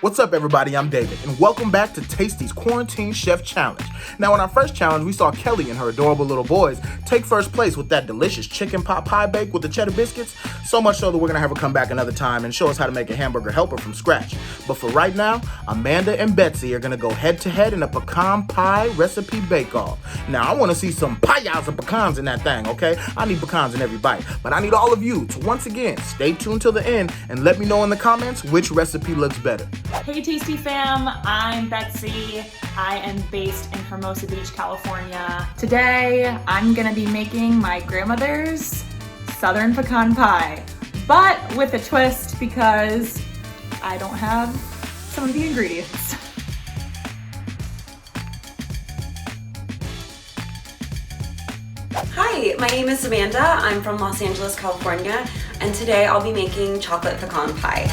What's up, everybody? I'm David, and welcome back to Tasty's Quarantine Chef Challenge. Now, in our first challenge, we saw Kelly and her adorable little boys take first place with that delicious chicken pot pie bake with the cheddar biscuits, so much so that we're going to have her come back another time and show us how to make a hamburger helper from scratch. But for right now, Amanda and Betsy are going to go head-to-head in a pecan pie recipe bake-off. Now, I want to see some payas of pecans in that thing, okay? I need pecans in every bite, but I need all of you to, once again, stay tuned till the end and let me know in the comments which recipe looks better. Hey Tasty fam, I'm Betsy. I am based in Hermosa Beach, California. Today, I'm gonna be making my grandmother's southern pecan pie, but with a twist because I don't have some of the ingredients. Hi, my name is Amanda. I'm from Los Angeles, California, and today I'll be making chocolate pecan pie.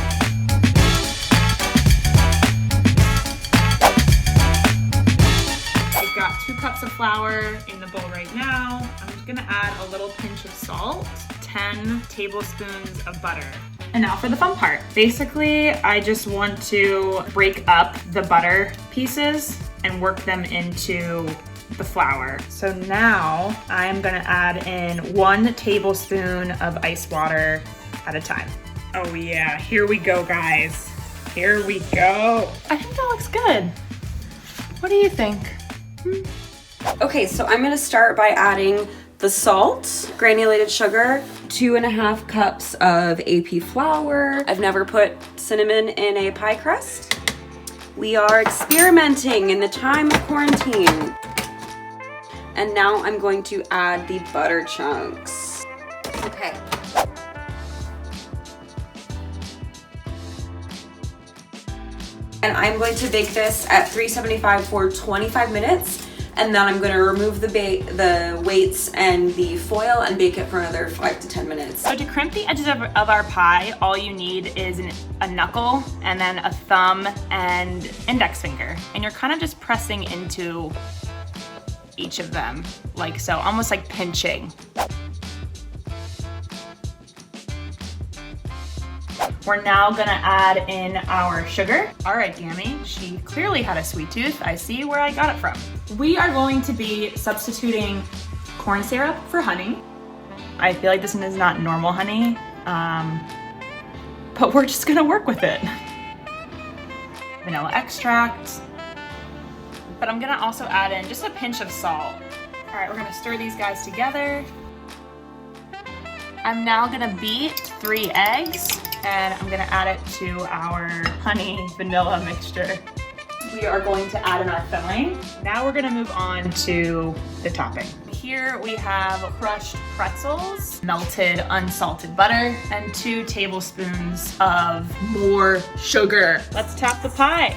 I've got 2 cups of flour in the bowl right now. I'm just gonna add a little pinch of salt, 10 tablespoons of butter. And now for the fun part. Basically, I just want to break up the butter pieces and work them into the flour. So now I'm gonna add in 1 tablespoon of ice water at a time. Oh yeah, here we go, guys. Here we go. I think that looks good. What do you think? Okay, so I'm gonna start by adding the salt, granulated sugar, 2.5 cups of AP flour. I've never put cinnamon in a pie crust. We are experimenting in the time of quarantine. And now I'm going to add the butter chunks. Okay. And I'm going to bake this at 375 for 25 minutes. And then I'm gonna remove the weights and the foil and bake it for another 5 to 10 minutes. So to crimp the edges of our pie, all you need is a knuckle and then a thumb and index finger. And you're kind of just pressing into each of them, like so, almost like pinching. We're now gonna add in our sugar. All right, Gammy, she clearly had a sweet tooth. I see where I got it from. We are going to be substituting corn syrup for honey. I feel like this one is not normal honey, but we're just gonna work with it. Vanilla extract, but I'm gonna also add in just a pinch of salt. All right, we're gonna stir these guys together. I'm now gonna beat 3 eggs and I'm gonna add it to our honey vanilla mixture. We are going to add in our filling. Now we're gonna move on to the topping. Here we have crushed pretzels, melted unsalted butter, and 2 tablespoons of more sugar. Let's top the pie.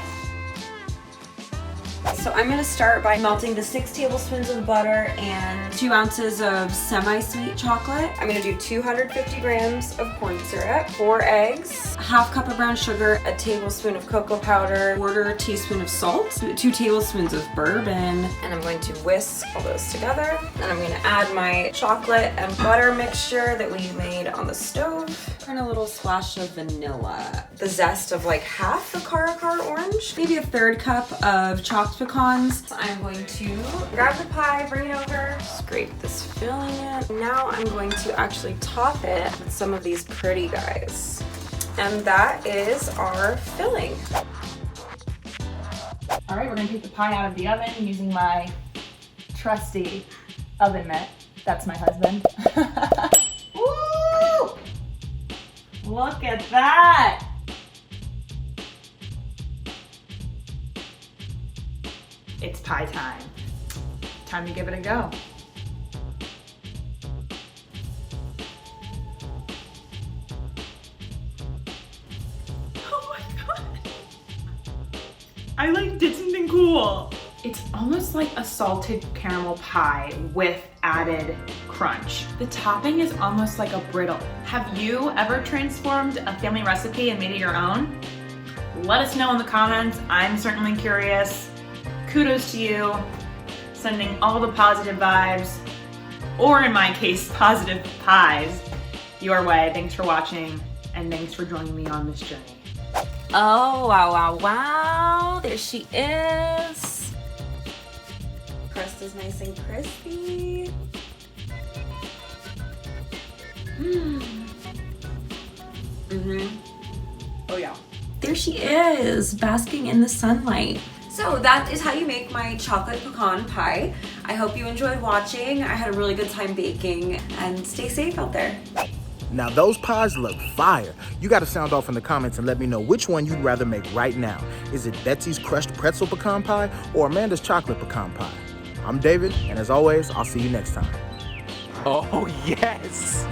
So I'm gonna start by melting the 6 tablespoons of butter and 2 ounces of semi-sweet chocolate. I'm gonna do 250 grams of corn syrup, 4 eggs, a half cup of brown sugar, a tablespoon of cocoa powder, 1/4 teaspoon of salt, 2 tablespoons of bourbon, and I'm going to whisk all those together. And I'm gonna add my chocolate and butter mixture that we made on the stove, and a little splash of vanilla. The zest of like half a Caracar orange, maybe a 1/3 cup of chopped pecans. So I'm going to grab the pie, bring it over, scrape this filling in. Now I'm going to actually top it with some of these pretty guys. And that is our filling. All right, we're gonna take the pie out of the oven using my trusty oven mitt. That's my husband. Woo! Look at that! It's pie time. Time to give it a go. Oh my god! I did something cool. It's almost like a salted caramel pie with added crunch. The topping is almost like a brittle. Have you ever transformed a family recipe and made it your own? Let us know in the comments. I'm certainly curious. Kudos to you, sending all the positive vibes, or in my case, positive pies, your way. Thanks for watching, and thanks for joining me on this journey. Oh, wow, wow, wow. There she is. Crust is nice and crispy. Oh yeah. There she is, basking in the sunlight. So that is how you make my chocolate pecan pie. I hope you enjoyed watching. I had a really good time baking, and stay safe out there. Now those pies look fire. You gotta sound off in the comments and let me know which one you'd rather make right now. Is it Betsy's crushed pretzel pecan pie or Amanda's chocolate pecan pie? I'm David, and as always, I'll see you next time. Oh, yes!